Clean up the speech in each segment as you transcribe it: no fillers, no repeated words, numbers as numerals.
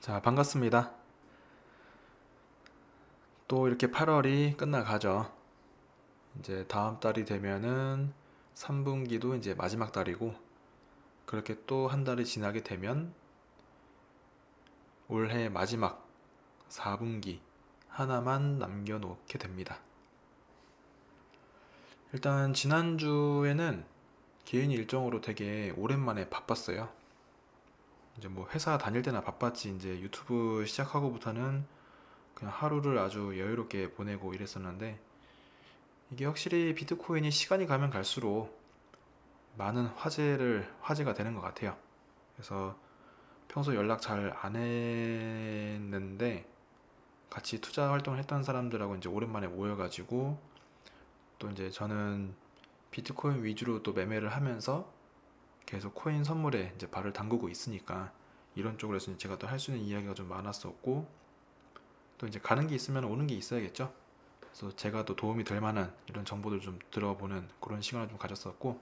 자, 반갑습니다. 또 이렇게 8월이 끝나가죠. 이제 다음 달이 되면은 3분기도 이제 마지막 달이고, 그렇게 또 한 달이 지나게 되면 올해 마지막 4분기 하나만 남겨놓게 됩니다. 일단 지난주에는 개인 일정으로 되게 오랜만에 바빴어요. 이제 뭐 회사 다닐 때나 바빴지, 이제 유튜브 시작하고부터는 그냥 하루를 아주 여유롭게 보내고 이랬었는데, 이게 확실히 비트코인이 시간이 가면 갈수록 많은 화제가 되는 것 같아요. 그래서 평소 연락 잘 안 했는데 같이 투자 활동을 했던 사람들하고 이제 오랜만에 모여가지고, 또 이제 저는 비트코인 위주로 또 매매를 하면서 계속 코인 선물에 이제 발을 담그고 있으니까, 이런 쪽으로 해서 제가 또 할 수 있는 이야기가 좀 많았었고, 또 이제 가는 게 있으면 오는 게 있어야겠죠. 그래서 제가 또 도움이 될 만한 이런 정보들 좀 들어보는 그런 시간을 좀 가졌었고,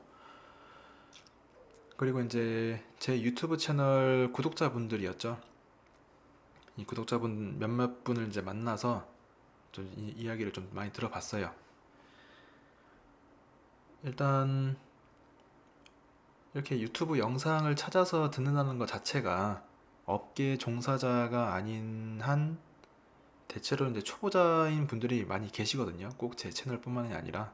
그리고 이제 제 유튜브 채널 구독자분들이었죠. 이 구독자분 몇몇 분을 이제 만나서 좀 이야기를 좀 많이 들어봤어요. 일단 이렇게 유튜브 영상을 찾아서 듣는다는 것 자체가 업계 종사자가 아닌 한 대체로 이제 초보자인 분들이 많이 계시거든요. 꼭 제 채널뿐만이 아니라.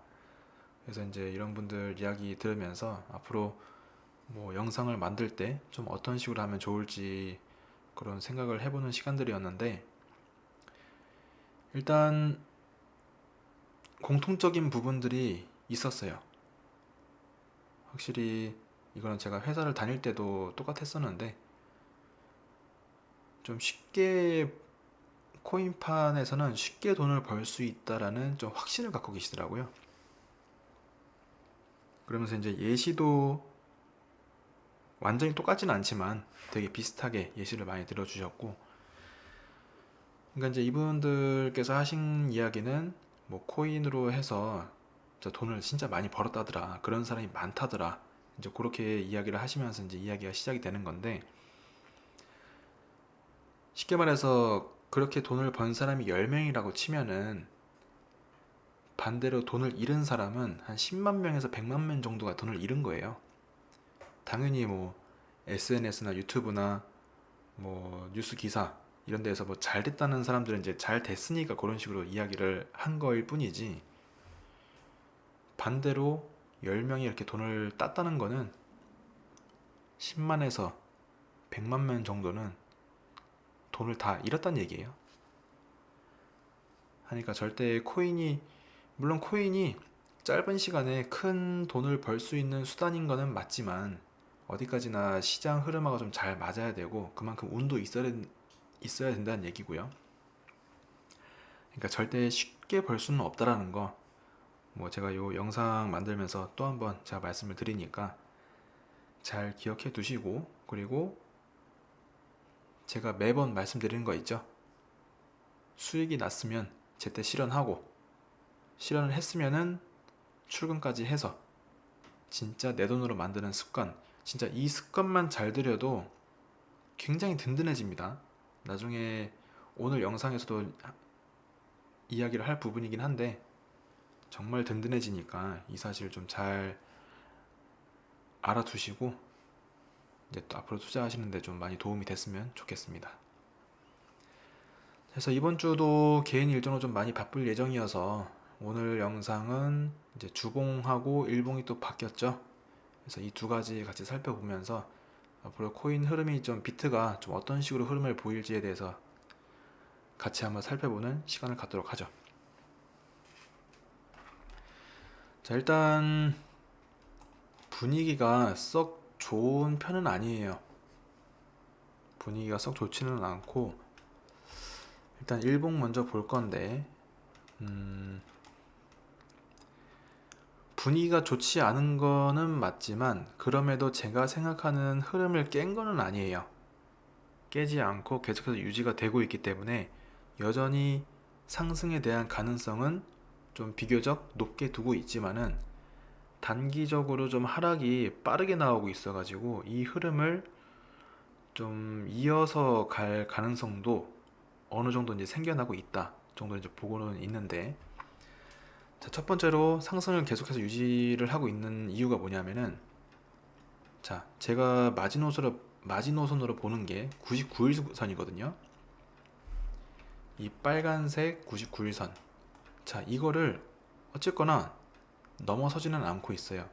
그래서 이제 이런 분들 이야기 들으면서 앞으로 뭐 영상을 만들 때 좀 어떤 식으로 하면 좋을지 그런 생각을 해보는 시간들이었는데, 일단 공통적인 부분들이 있었어요. 확실히 이거는 제가 회사를 다닐 때도 똑같았었는데, 좀 쉽게 코인판에서는 쉽게 돈을 벌 수 있다라는 좀 확신을 갖고 계시더라고요. 그러면서 이제 예시도 완전히 똑같진 않지만 되게 비슷하게 예시를 많이 들어주셨고, 그러니까 이제 이분들께서 하신 이야기는 뭐 코인으로 해서 진짜 돈을 진짜 많이 벌었다더라, 그런 사람이 많다더라, 이제 그렇게 이야기를 하시면서 이제 이야기가 시작이 되는 건데, 쉽게 말해서 그렇게 돈을 번 사람이 10명이라고 치면은 반대로 돈을 잃은 사람은 한 10만 명에서 100만 명 정도가 돈을 잃은 거예요. 당연히 뭐 SNS나 유튜브나 뭐 뉴스 기사 이런 데에서 뭐 잘 됐다는 사람들은 이제 잘 됐으니까 그런 식으로 이야기를 한 거일 뿐이지, 반대로 10명이 이렇게 돈을 땄다는 거는 10만에서 100만 명 정도는 돈을 다 잃었다는 얘기예요. 하니까 절대 코인이, 물론 코인이 짧은 시간에 큰 돈을 벌 수 있는 수단인 거는 맞지만, 어디까지나 시장 흐름하고 좀 잘 맞아야 되고 그만큼 운도 있어야 된다는 얘기고요. 그러니까 절대 쉽게 벌 수는 없다라는 거, 뭐 제가 요 영상 만들면서 또 한번 제가 말씀을 드리니까 잘 기억해 두시고, 그리고 제가 매번 말씀드리는 거 있죠. 수익이 났으면 제때 실현하고, 실현을 했으면은 출금까지 해서 진짜 내 돈으로 만드는 습관, 진짜 이 습관만 잘 들여도 굉장히 든든해집니다. 나중에 오늘 영상에서도 이야기를 할 부분이긴 한데, 정말 든든해지니까 이 사실을 좀 잘 알아두시고 이제 또 앞으로 투자하시는데 좀 많이 도움이 됐으면 좋겠습니다. 그래서 이번 주도 개인 일정으로 좀 많이 바쁠 예정이어서 오늘 영상은 이제 주봉하고 일봉이 또 바뀌었죠. 그래서 이 두 가지 같이 살펴보면서 앞으로 코인 흐름이 좀, 비트가 좀 어떤 식으로 흐름을 보일지에 대해서 같이 한번 살펴보는 시간을 갖도록 하죠. 자, 일단 분위기가 썩 좋은 편은 아니에요. 분위기가 썩 좋지는 않고, 일단 일봉 먼저 볼 건데, 분위기가 좋지 않은 거는 맞지만 그럼에도 제가 생각하는 흐름을 깬 거는 아니에요. 깨지 않고 계속해서 유지가 되고 있기 때문에 여전히 상승에 대한 가능성은 좀 비교적 높게 두고 있지만은, 단기적으로 좀 하락이 빠르게 나오고 있어가지고 이 흐름을 좀 이어서 갈 가능성도 어느 정도 이제 생겨나고 있다 정도 이제 보고는 있는데, 자, 첫 번째로 상승을 계속해서 유지를 하고 있는 이유가 뭐냐면은, 자, 제가 마지노선으로 보는 게 99일선이거든요. 이 빨간색 99일선. 자, 이거를 어쨌거나 넘어서지는 않고 있어요.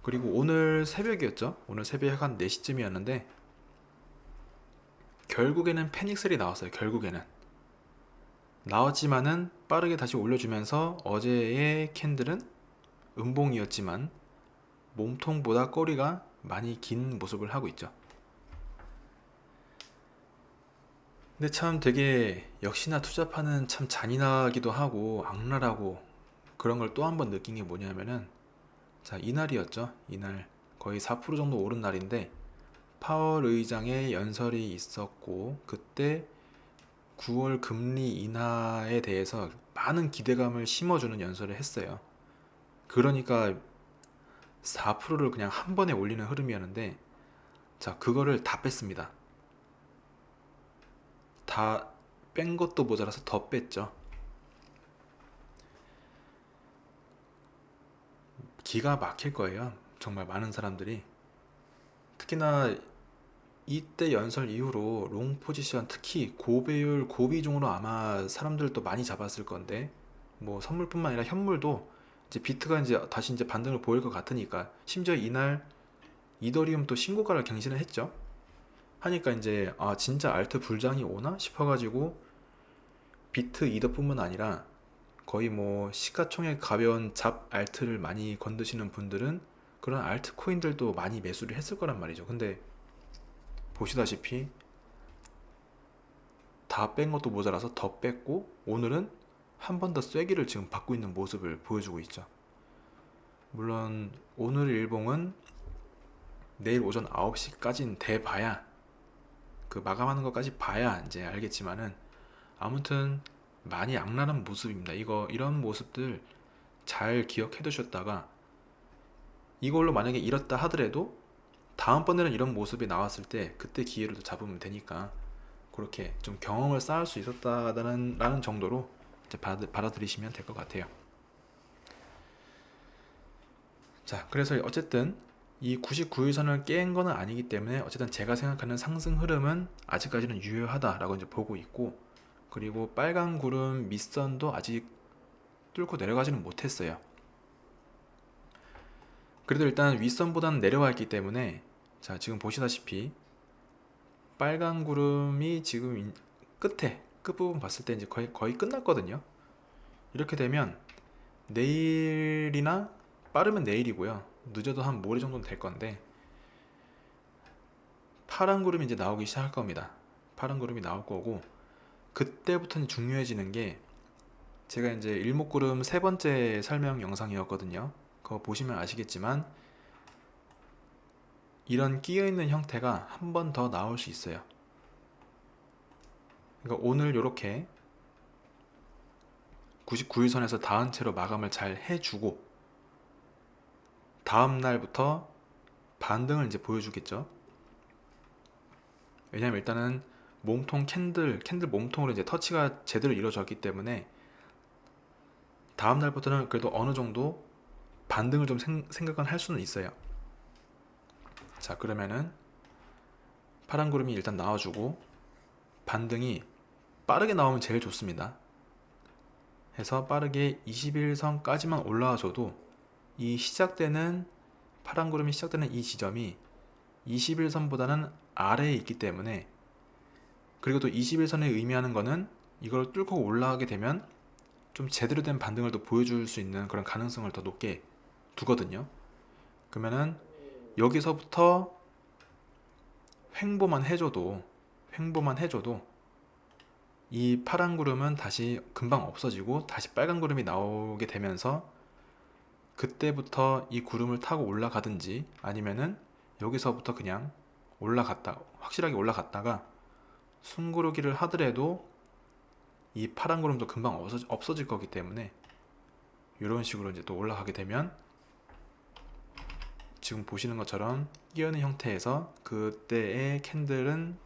그리고 오늘 새벽이었죠. 오늘 새벽 한 4시쯤이었는데 결국에는 패닉셀이 나왔어요. 결국에는 나왔지만은 빠르게 다시 올려주면서 어제의 캔들은 음봉이었지만 몸통보다 꼬리가 많이 긴 모습을 하고 있죠. 근데 참 되게 역시나 투자파는 참 잔인하기도 하고 악랄하고, 그런 걸 또 한 번 느낀 게 뭐냐면은, 자, 이날이었죠. 이날 거의 4% 정도 오른 날인데 파월 의장의 연설이 있었고, 그때 9월 금리 인하에 대해서 많은 기대감을 심어주는 연설을 했어요. 그러니까 4%를 그냥 한 번에 올리는 흐름이었는데, 자, 그거를 다 뺐습니다. 다 뺀 것도 모자라서 더 뺐죠. 기가 막힐 거예요. 정말 많은 사람들이. 특히나 이때 연설 이후로 롱 포지션, 특히 고배율, 고비중으로 아마 사람들도 많이 잡았을 건데, 뭐 선물뿐만 아니라 현물도 이제 비트가 이제 다시 이제 반등을 보일 것 같으니까, 심지어 이날 이더리움 또 신고가를 갱신을 했죠. 하니까 이제 아, 진짜 알트 불장이 오나 싶어가지고 비트 이더뿐만 아니라 거의 뭐 시가총액 가벼운 잡 알트를 많이 건드시는 분들은 그런 알트 코인들도 많이 매수를 했을 거란 말이죠. 근데 보시다시피 다 뺀 것도 모자라서 더 뺐고, 오늘은 한 번 더 쐐기를 지금 받고 있는 모습을 보여주고 있죠. 물론 오늘 일봉은 내일 오전 9시까지는 돼봐야, 그 마감하는 것까지 봐야 이제 알겠지만은, 아무튼 많이 악랄한 모습입니다. 이런 모습들 잘 기억해 두셨다가, 이걸로 만약에 잃었다 하더라도 다음번에는 이런 모습이 나왔을 때 그때 기회를 또 잡으면 되니까, 그렇게 좀 경험을 쌓을 수 있었다는 라는 정도로 이제 받아들이시면 될 것 같아요. 자, 그래서 어쨌든 이 99일선을 깬 거는 아니기 때문에, 어쨌든 제가 생각하는 상승 흐름은 아직까지는 유효하다라고 이제 보고 있고, 그리고 빨간 구름 밑선도 아직 뚫고 내려가지는 못했어요. 그래도 일단 윗선보다는 내려와 있기 때문에, 자, 지금 보시다시피 빨간 구름이 지금 끝에 끝부분 봤을 때 이제 거의 끝났거든요. 이렇게 되면 내일이나, 빠르면 내일이고요, 늦어도 한 모레 정도는 될 건데, 파란 구름이 이제 나오기 시작할 겁니다. 파란 구름이 나올 거고, 그때부터는 중요해지는 게, 제가 이제 일목구름 세 번째 설명 영상이었거든요. 그거 보시면 아시겠지만 이런 끼어있는 형태가 한 번 더 나올 수 있어요. 그러니까 오늘 이렇게 99일선에서 닿은 채로 마감을 잘 해주고, 다음 날부터 반등을 이제 보여주겠죠. 왜냐면 일단은 몸통 캔들 몸통으로 이제 터치가 제대로 이루어졌기 때문에 다음 날부터는 그래도 어느 정도 반등을 좀 생각은 할 수는 있어요. 자, 그러면은 파란 구름이 일단 나와주고, 반등이 빠르게 나오면 제일 좋습니다. 해서 빠르게 21선까지만 올라와줘도, 이 시작되는 파란 구름이 시작되는 이 지점이 21선보다는 아래에 있기 때문에, 그리고 또 21선에 의미하는 거는 이걸 뚫고 올라가게 되면 좀 제대로 된 반등을 또 보여줄 수 있는 그런 가능성을 더 높게 두거든요. 그러면은 여기서부터 횡보만 해줘도 이 파란 구름은 다시 금방 없어지고 다시 빨간 구름이 나오게 되면서, 그때부터 이 구름을 타고 올라가든지, 아니면은 여기서부터 그냥 확실하게 올라갔다가 숨고르기를 하더라도 이 파란 구름도 금방 없어질 거기 때문에, 이런 식으로 이제 또 올라가게 되면 지금 보시는 것처럼 끼어있는 형태에서 그때의 캔들은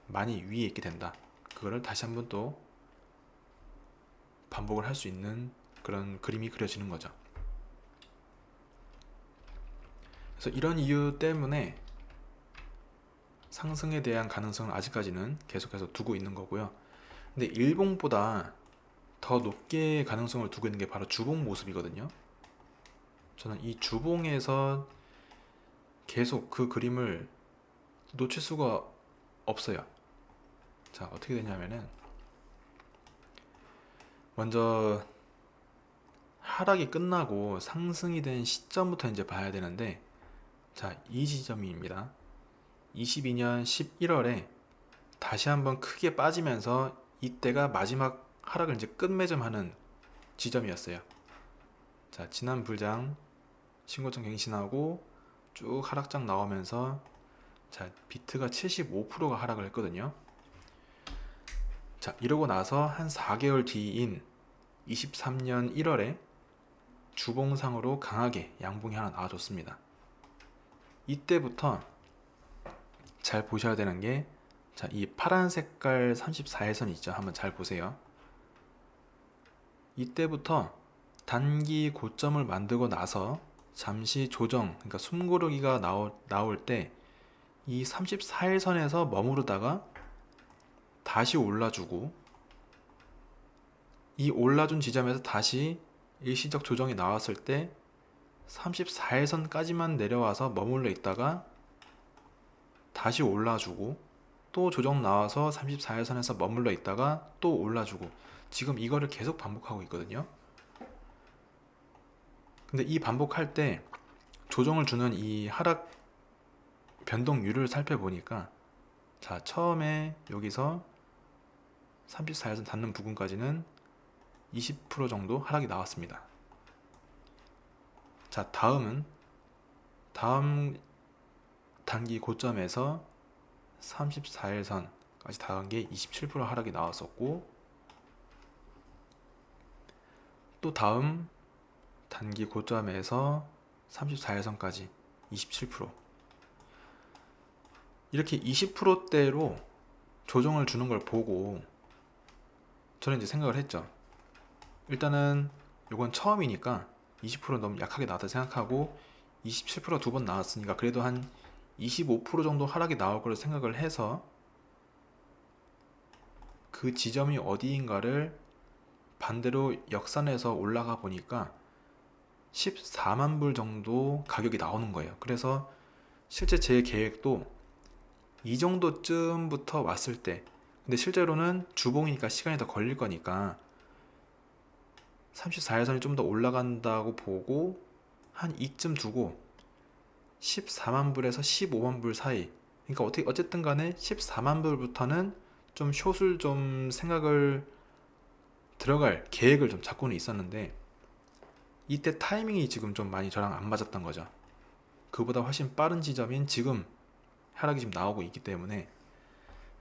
많이 위에 있게 된다. 그거를 다시 한번 또 반복을 할 수 있는 그런 그림이 그려지는 거죠. 그래서 이런 이유 때문에 상승에 대한 가능성을 아직까지는 계속해서 두고 있는 거고요. 근데 일봉보다 더 높게 가능성을 두고 있는 게 바로 주봉 모습이거든요. 저는 이 주봉에서 계속 그 그림을 놓칠 수가 없어요. 자, 어떻게 되냐면은 먼저 하락이 끝나고 상승이 된 시점부터 이제 봐야 되는데, 자, 이 지점입니다. 22년 11월에 다시 한번 크게 빠지면서 이때가 마지막 하락을 이제 끝맺음하는 지점이었어요. 자, 지난 불장 신고점 갱신하고 쭉 하락장 나오면서, 자, 비트가 75%가 하락을 했거든요. 자, 이러고 나서 한 4개월 뒤인 23년 1월에 주봉상으로 강하게 양봉이 하나 나와줬습니다. 이때부터 잘 보셔야 되는 게, 자, 이 파란 색깔 34일선 있죠? 한번 잘 보세요. 이때부터 단기 고점을 만들고 나서 잠시 조정, 그러니까 숨고르기가 나올 때 이 34일선에서 머무르다가 다시 올라주고, 이 올라준 지점에서 다시 일시적 조정이 나왔을 때 34일선까지만 내려와서 머물러 있다가 다시 올라주고, 또 조정 나와서 34일선에서 머물러 있다가 또 올라주고, 지금 이거를 계속 반복하고 있거든요. 근데 이 반복할 때 조정을 주는 이 하락 변동률을 살펴보니까, 자, 처음에 여기서 34일선 닿는 부분까지는 20% 정도 하락이 나왔습니다. 자, 다음 단기 고점에서 34일선까지 닿은 게 27% 하락이 나왔었고, 또 다음 단기 고점에서 34일선까지 27%, 이렇게 20%대로 조정을 주는 걸 보고 저는 이제 생각을 했죠. 일단은 이건 처음이니까 20% 너무 약하게 나왔다 생각하고 27% 두 번 나왔으니까 그래도 한 25% 정도 하락이 나올 거를 생각을 해서 그 지점이 어디인가를 반대로 역산해서 올라가 보니까 14만 불 정도 가격이 나오는 거예요. 그래서 실제 제 계획도 이 정도쯤부터 왔을 때, 근데 실제로는 주봉이니까 시간이 더 걸릴 거니까 34일선이 좀 더 올라간다고 보고 한 이쯤 두고 14만 불에서 15만 불 사이, 그러니까 어쨌든 간에 14만 불부터는 좀 숏을 좀 생각을 들어갈 계획을 좀 잡고는 있었는데, 이때 타이밍이 지금 좀 많이 저랑 안 맞았던 거죠. 그보다 훨씬 빠른 지점인 지금 하락이 지금 나오고 있기 때문에,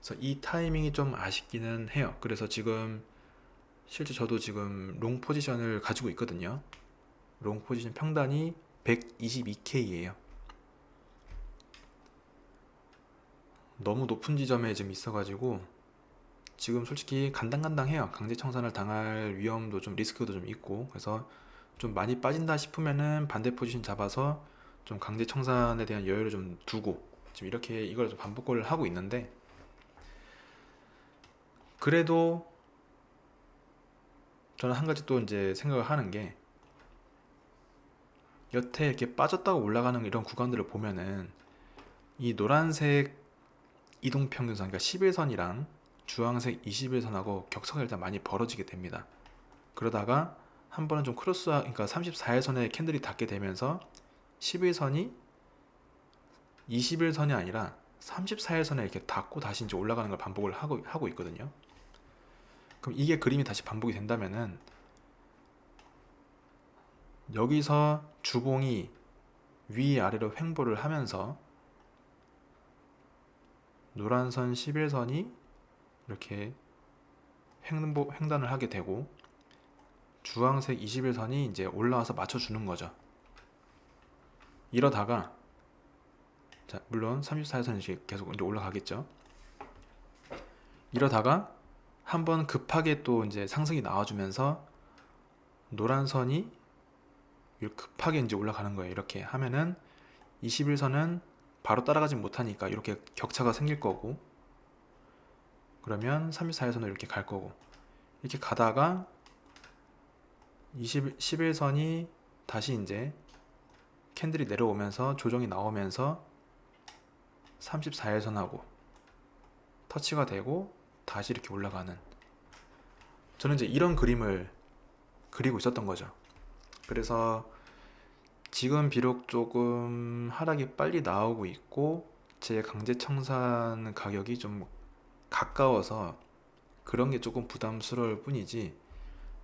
그래서 이 타이밍이 좀 아쉽기는 해요. 그래서 지금 실제 저도 지금 롱 포지션을 가지고 있거든요. 롱 포지션 평단이 122K예요. 너무 높은 지점에 지금 있어가지고 지금 솔직히 간당간당해요. 강제청산을 당할 위험도 좀, 리스크도 좀 있고, 그래서 좀 많이 빠진다 싶으면은 반대 포지션 잡아서 좀 강제청산에 대한 여유를 좀 두고 지금 이렇게 이걸 좀 반복을 하고 있는데, 그래도 저는 한 가지 또 이제 생각을 하는 게, 여태 이렇게 빠졌다가 올라가는 이런 구간들을 보면은 이 노란색 이동평균선, 그러니까 11선이랑 주황색 21선하고 격차가 일단 많이 벌어지게 됩니다. 그러다가 한 번은 좀 그러니까 34일선에 캔들이 닿게 되면서 11선이 21선이 아니라 34일선에 이렇게 닿고 다시 이제 올라가는 걸 반복을 하고 있거든요. 그럼 이게 그림이 다시 반복이 된다면은 여기서 주봉이 위아래로 횡보를 하면서 노란선 11선이 이렇게 횡단을 하게 되고 주황색 21선이 이제 올라와서 맞춰주는 거죠. 이러다가 자, 물론 34에서는 이제 계속 이제 올라가겠죠. 이러다가 한번 급하게 또 이제 상승이 나와주면서 노란 선이 급하게 이제 올라가는 거예요. 이렇게 하면은 21선은 바로 따라가지 못하니까 이렇게 격차가 생길 거고, 그러면 34에서는 이렇게 갈 거고, 이렇게 가다가 11선이 다시 이제 캔들이 내려오면서 조정이 나오면서 34일선하고 터치가 되고 다시 이렇게 올라가는, 저는 이제 이런 그림을 그리고 있었던 거죠. 그래서 지금 비록 조금 하락이 빨리 나오고 있고 제 강제청산 가격이 좀 가까워서 그런 게 조금 부담스러울 뿐이지,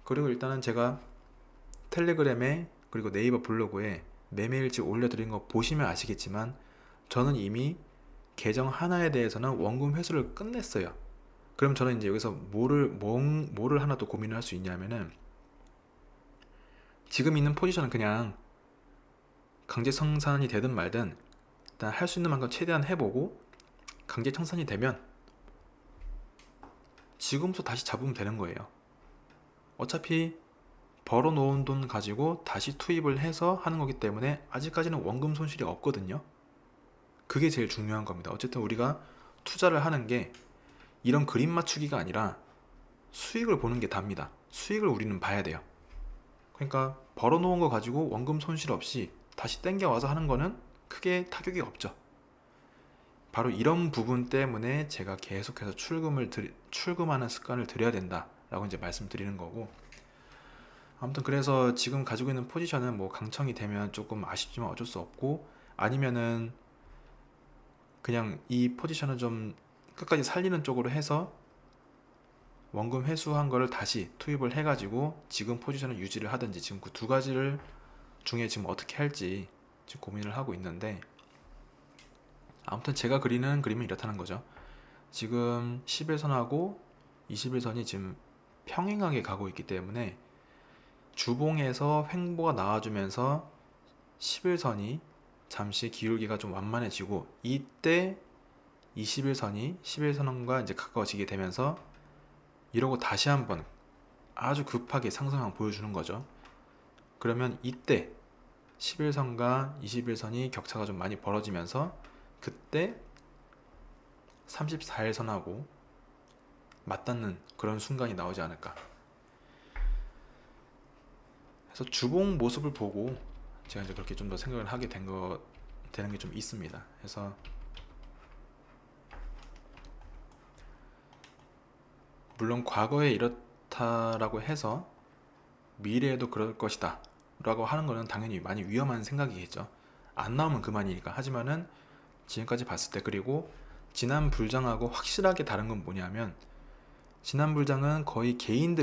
그리고 일단은 제가 텔레그램에 그리고 네이버 블로그에 매매일지 올려드린 거 보시면 아시겠지만 저는 이미 계정 하나에 대해서는 원금 회수를 끝냈어요. 그럼 저는 이제 여기서 뭐를 하나 또 고민을 할 수 있냐면은, 지금 있는 포지션은 그냥 강제청산이 되든 말든 일단 할 수 있는 만큼 최대한 해보고, 강제청산이 되면 지금부터 다시 잡으면 되는 거예요. 어차피 벌어놓은 돈 가지고 다시 투입을 해서 하는 거기 때문에 아직까지는 원금 손실이 없거든요. 그게 제일 중요한 겁니다. 어쨌든 우리가 투자를 하는 게 이런 그림 맞추기가 아니라 수익을 보는 게 답니다. 수익을 우리는 봐야 돼요. 그러니까 벌어놓은 거 가지고 원금 손실 없이 다시 땡겨와서 하는 거는 크게 타격이 없죠. 바로 이런 부분 때문에 제가 계속해서 출금하는 습관을 들여야 된다라고 이제 말씀드리는 거고, 아무튼 그래서 지금 가지고 있는 포지션은 뭐 강청이 되면 조금 아쉽지만 어쩔 수 없고, 아니면은 그냥 이 포지션을 좀 끝까지 살리는 쪽으로 해서 원금 회수한 거를 다시 투입을 해가지고 지금 포지션을 유지를 하든지, 지금 그 두 가지를 중에 지금 어떻게 할지 지금 고민을 하고 있는데, 아무튼 제가 그리는 그림은 이렇다는 거죠. 지금 11선하고 21선이 지금 평행하게 가고 있기 때문에 주봉에서 횡보가 나와주면서 11선이 잠시 기울기가 좀 완만해지고, 이때 21선이 11선과 이제 가까워지게 되면서 이러고 다시 한번 아주 급하게 상승을 보여주는 거죠. 그러면 이때 11선과 21선이 격차가 좀 많이 벌어지면서 그때 34일선하고 맞닿는 그런 순간이 나오지 않을까. 그래서 주봉 모습을 보고 제가 이제 그렇게 좀 더 생각을 하게 되는 게 좀 있습니다. 그래서 물론 과거에 이렇다라고 해서 미래에도 그럴 것이다 라고 하는 거는 당연히 많이 위험한 생각이겠죠. 안 나오면 그만이니까. 하지만은 지금까지 봤을 때, 그리고 지난 불장하고 확실하게 다른 건 뭐냐면, 지난 불장은 거의 개인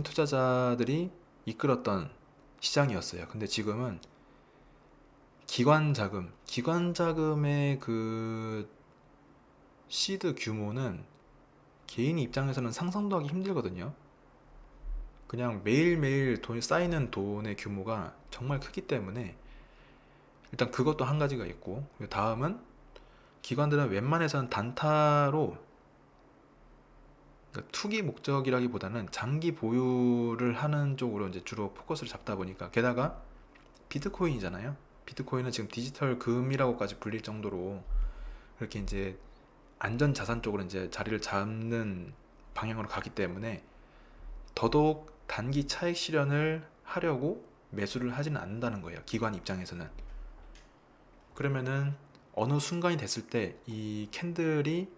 투자자들이 이끌었던 시장이었어요. 근데 지금은 기관 자금의 그 시드 규모는 개인 입장에서는 상상도 하기 힘들거든요. 그냥 매일매일 돈이 쌓이는 돈의 규모가 정말 크기 때문에 일단 그것도 한 가지가 있고, 다음은 기관들은 웬만해서는 단타로, 그러니까 투기 목적이라기보다는 장기 보유를 하는 쪽으로 이제 주로 포커스를 잡다 보니까, 게다가 비트코인이잖아요. 비트코인은 지금 디지털 금이라고까지 불릴 정도로 그렇게 이제 안전 자산 쪽으로 이제 자리를 잡는 방향으로 가기 때문에 더더욱 단기 차익 실현을 하려고 매수를 하지는 않는다는 거예요. 기관 입장에서는. 그러면은 어느 순간이 됐을 때 이 캔들이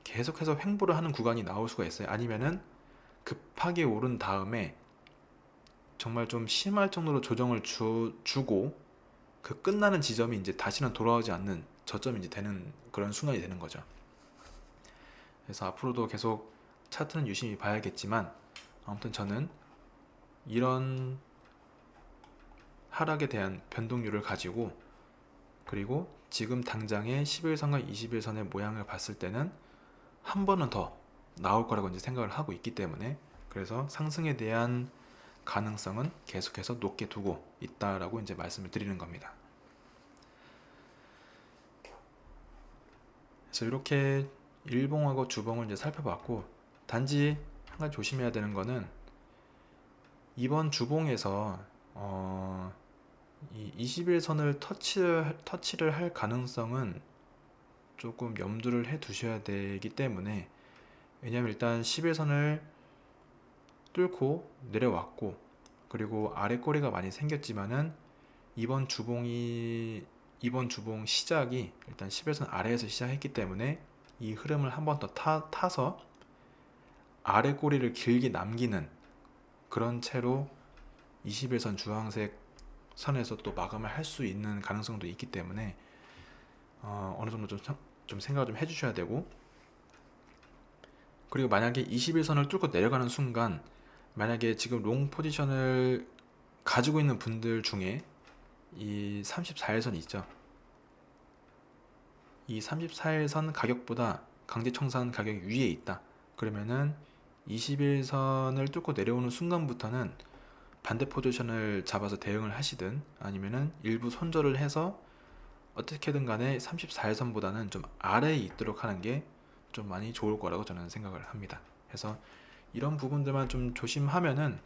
계속해서 횡보를 하는 구간이 나올 수가 있어요. 아니면은 급하게 오른 다음에 정말 좀 심할 정도로 조정을 주고 그 끝나는 지점이 이제 다시는 돌아오지 않는 저점이 이제 되는 그런 순간이 되는 거죠. 그래서 앞으로도 계속 차트는 유심히 봐야겠지만, 아무튼 저는 이런 하락에 대한 변동률을 가지고, 그리고 지금 당장의 11선과 21선의 모양을 봤을 때는 한 번은 더 나올 거라고 이제 생각을 하고 있기 때문에, 그래서 상승에 대한 가능성은 계속해서 높게 두고 있다라고 이제 말씀을 드리는 겁니다. 그래서 이렇게 일봉하고 주봉을 이제 살펴봤고, 단지 한 가지 조심해야 되는 거는 이번 주봉에서 이 21선을 터치를 할 가능성은 조금 염두를 해 두셔야 되기 때문에, 왜냐면 일단 11선을 뚫고 내려왔고, 그리고 아래 꼬리가 많이 생겼지만은 이번 주봉이 이번 주봉 시작이 일단 11선 아래에서 시작했기 때문에 이 흐름을 한 번 더 타서 아래 꼬리를 길게 남기는 그런 채로 21선 주황색 선에서 또 마감을 할 수 있는 가능성도 있기 때문에 어느 정도 좀 생각을 좀 해주셔야 되고, 그리고 만약에 21선을 뚫고 내려가는 순간, 만약에 지금 롱 포지션을 가지고 있는 분들 중에 이 34일선 있죠. 이 34일선 가격보다 강제청산 가격이 위에 있다. 그러면은 21선을 뚫고 내려오는 순간부터는 반대 포지션을 잡아서 대응을 하시든, 아니면은 일부 손절을 해서 어떻게든 간에 34일선보다는 좀 아래에 있도록 하는 게 좀 많이 좋을 거라고 저는 생각을 합니다. 그래서 이런 부분들만 좀 조심하면은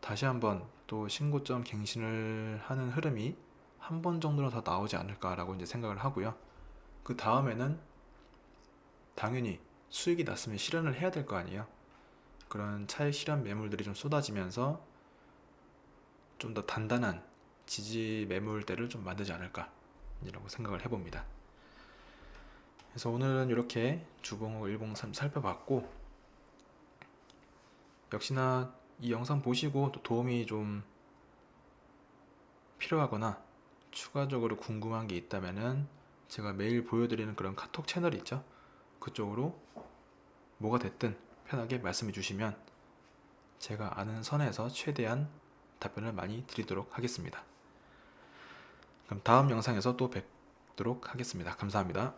다시 한번 또 신고점 갱신을 하는 흐름이 한 번 정도는 더 나오지 않을까라고 이제 생각을 하고요. 그 다음에는 당연히 수익이 났으면 실현을 해야 될 거 아니에요. 그런 차익 실현 매물들이 좀 쏟아지면서 좀 더 단단한 지지 매물대를 좀 만들지 않을까라고 생각을 해봅니다. 그래서 오늘은 이렇게 주봉 103 살펴봤고, 역시나 이 영상 보시고 또 도움이 좀 필요하거나 추가적으로 궁금한 게 있다면은 제가 매일 보여드리는 그런 카톡 채널 있죠. 그쪽으로 뭐가 됐든 편하게 말씀해 주시면 제가 아는 선에서 최대한 답변을 많이 드리도록 하겠습니다. 그럼 다음 영상에서 또 뵙도록 하겠습니다. 감사합니다.